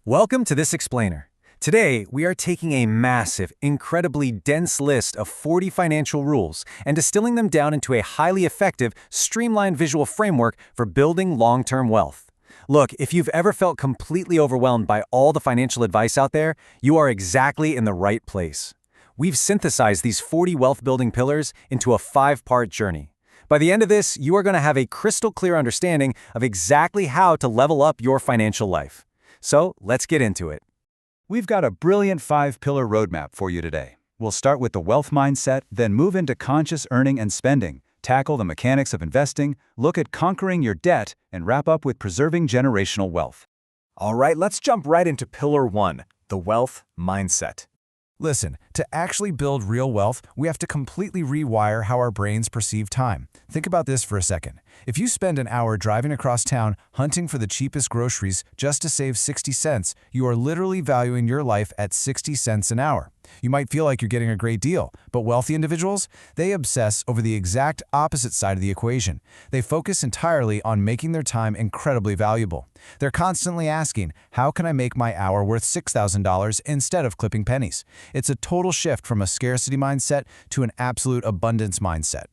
Welcome to This Explainer. Today, we are taking a massive, incredibly dense list of 40 financial rules and distilling them down into a highly effective, streamlined visual framework for building long-term wealth. Look, if you've ever felt completely overwhelmed by all the financial advice out there, you are exactly in the right place. We've synthesized these 40 wealth-building pillars into a 5-part journey. By the end of this, you are going to have a crystal clear understanding of exactly how to level up your financial life. So let's get into it. We've got a brilliant 5-pillar roadmap for you today. We'll start with the wealth mindset, then move into conscious earning and spending, tackle the mechanics of investing, look at conquering your debt, and wrap up with preserving generational wealth. All right, let's jump right into Pillar 1, the wealth mindset. Listen, to actually build real wealth, we have to completely rewire how our brains perceive time. Think about this for a second. If you spend an hour driving across town hunting for the cheapest groceries just to save 60 cents, you are literally valuing your life at 60 cents an hour. You might feel like you're getting a great deal, but wealthy individuals, they obsess over the exact opposite side of the equation. They focus entirely on making their time incredibly valuable. They're constantly asking, how can I make my hour worth $6,000 instead of clipping pennies? It's a total shift from a scarcity mindset to an absolute abundance mindset.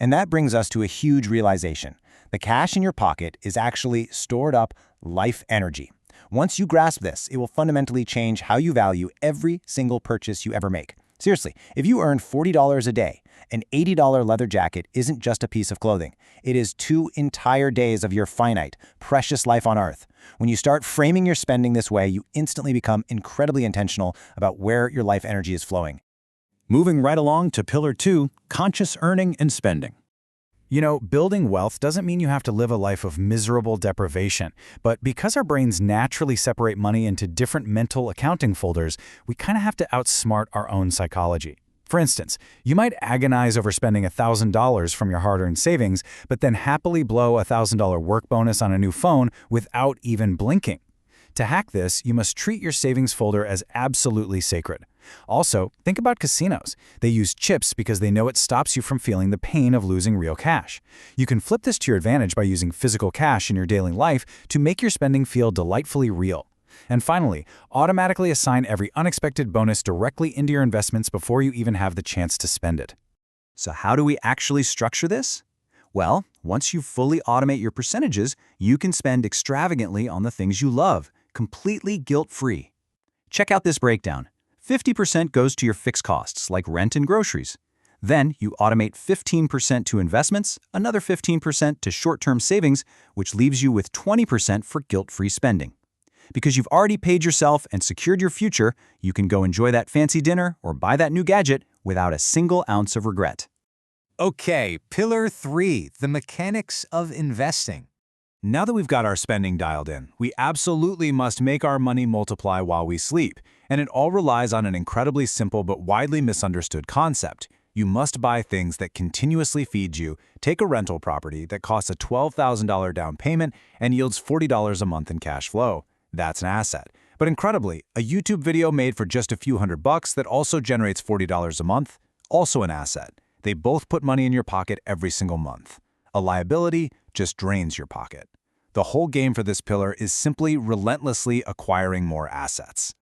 And that brings us to a huge realization. The cash in your pocket is actually stored up life energy. Once you grasp this, it will fundamentally change how you value every single purchase you ever make. Seriously, if you earn $40 a day, an $80 leather jacket isn't just a piece of clothing. It is 2 entire days of your finite, precious life on Earth. When you start framing your spending this way, you instantly become incredibly intentional about where your life energy is flowing. Moving right along to Pillar 2, conscious earning and spending. You know, building wealth doesn't mean you have to live a life of miserable deprivation, but because our brains naturally separate money into different mental accounting folders, we kind of have to outsmart our own psychology. For instance, you might agonize over spending $1,000 from your hard-earned savings, but then happily blow a $1,000 work bonus on a new phone without even blinking. To hack this, you must treat your savings folder as absolutely sacred. Also, think about casinos. They use chips because they know it stops you from feeling the pain of losing real cash. You can flip this to your advantage by using physical cash in your daily life to make your spending feel delightfully real. And finally, automatically assign every unexpected bonus directly into your investments before you even have the chance to spend it. So how do we actually structure this? Well, once you fully automate your percentages, you can spend extravagantly on the things you love, completely guilt-free. Check out this breakdown. 50% goes to your fixed costs, like rent and groceries. Then you automate 15% to investments, another 15% to short-term savings, which leaves you with 20% for guilt-free spending. Because you've already paid yourself and secured your future, you can go enjoy that fancy dinner or buy that new gadget without a single ounce of regret. Okay, Pillar 3, the mechanics of investing. Now that we've got our spending dialed in, we absolutely must make our money multiply while we sleep, and it all relies on an incredibly simple but widely misunderstood concept. You must buy things that continuously feed you. Take a rental property that costs a $12,000 down payment and yields $40 a month in cash flow. That's an asset. But incredibly, a YouTube video made for just a few $100 that also generates $40 a month, also an asset. They both put money in your pocket every single month. A liability just drains your pocket. The whole game for this pillar is simply relentlessly acquiring more assets.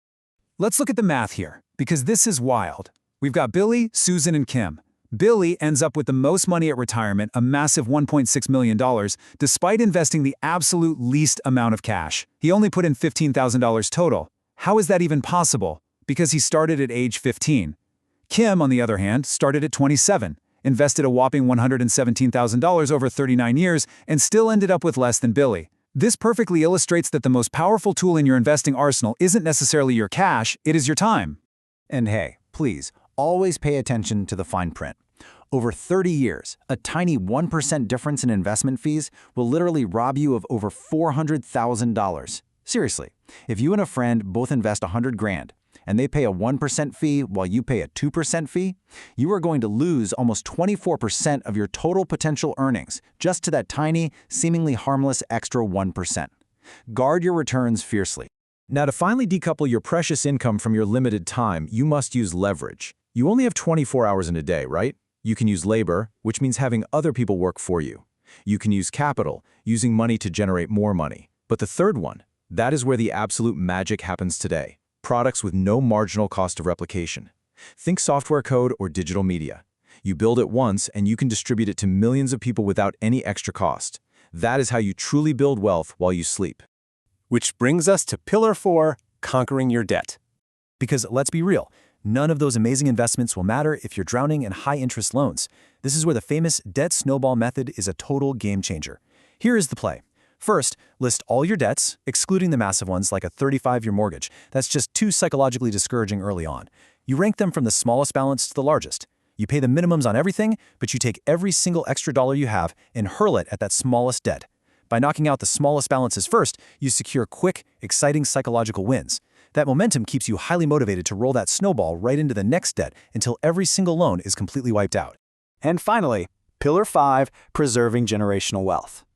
Let's look at the math here, because this is wild. We've got Billy, Susan, and Kim. Billy ends up with the most money at retirement, a massive $1.6 million, despite investing the absolute least amount of cash. He only put in $15,000 total. How is that even possible? Because he started at age 15. Kim, on the other hand, started at 27, invested a whopping $117,000 over 39 years, and still ended up with less than Billy. This perfectly illustrates that the most powerful tool in your investing arsenal isn't necessarily your cash, it is your time. And hey, please, always pay attention to the fine print. Over 30 years, a tiny 1% difference in investment fees will literally rob you of over $400,000. Seriously, if you and a friend both invest $100,000 and they pay a 1% fee while you pay a 2% fee, you are going to lose almost 24% of your total potential earnings just to that tiny, seemingly harmless extra 1%. Guard your returns fiercely. Now, to finally decouple your precious income from your limited time, you must use leverage. You only have 24 hours in a day, right? You can use labor, which means having other people work for you. You can use capital, using money to generate more money. But the third one, That is where the absolute magic happens today. Products with no marginal cost of replication. Think software code or digital media. You build it once and you can distribute it to millions of people without any extra cost. That is how you truly build wealth while you sleep. Which brings us to Pillar 4, conquering your debt. Because let's be real, none of those amazing investments will matter if you're drowning in high-interest loans. This is where the famous debt snowball method is a total game changer. Here is the play. First, list all your debts, excluding the massive ones like a 35-year mortgage. That's just too psychologically discouraging early on. You rank them from the smallest balance to the largest. You pay the minimums on everything, but you take every single extra dollar you have and hurl it at that smallest debt. By knocking out the smallest balances first, you secure quick, exciting psychological wins. That momentum keeps you highly motivated to roll that snowball right into the next debt until every single loan is completely wiped out. And finally, Pillar 5, preserving generational wealth.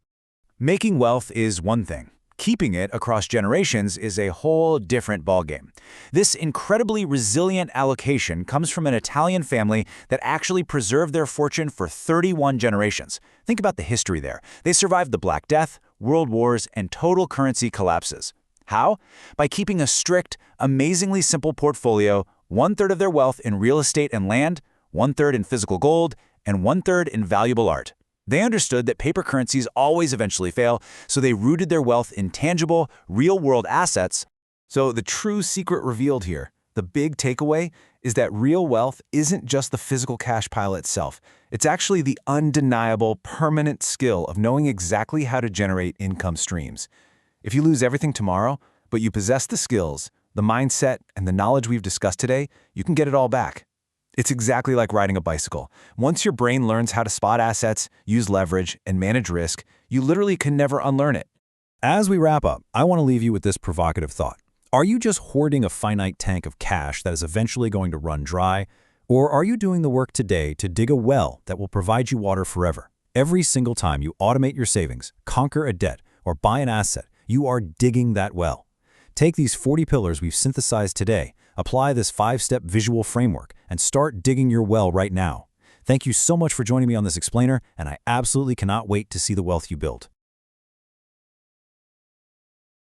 Making wealth is one thing. Keeping it across generations is a whole different ballgame. This incredibly resilient allocation comes from an Italian family that actually preserved their fortune for 31 generations. Think about the history there. They survived the Black Death, world wars, and total currency collapses. How? By keeping a strict, amazingly simple portfolio, 1/3 of their wealth in real estate and land, 1/3 in physical gold, and 1/3 in valuable art. They understood that paper currencies always eventually fail, so they rooted their wealth in tangible, real-world assets. So the true secret revealed here, the big takeaway, is that real wealth isn't just the physical cash pile itself. It's actually the undeniable, permanent skill of knowing exactly how to generate income streams. If you lose everything tomorrow, but you possess the skills, the mindset, and the knowledge we've discussed today, you can get it all back. It's exactly like riding a bicycle. Once your brain learns how to spot assets, use leverage, and manage risk, you literally can never unlearn it. As we wrap up, I want to leave you with this provocative thought. Are you just hoarding a finite tank of cash that is eventually going to run dry? Or are you doing the work today to dig a well that will provide you water forever? Every single time you automate your savings, conquer a debt, or buy an asset, you are digging that well. Take these 40 pillars we've synthesized today, apply this 5-step visual framework, and start digging your well right now. Thank you so much for joining me on this explainer, and I absolutely cannot wait to see the wealth you build.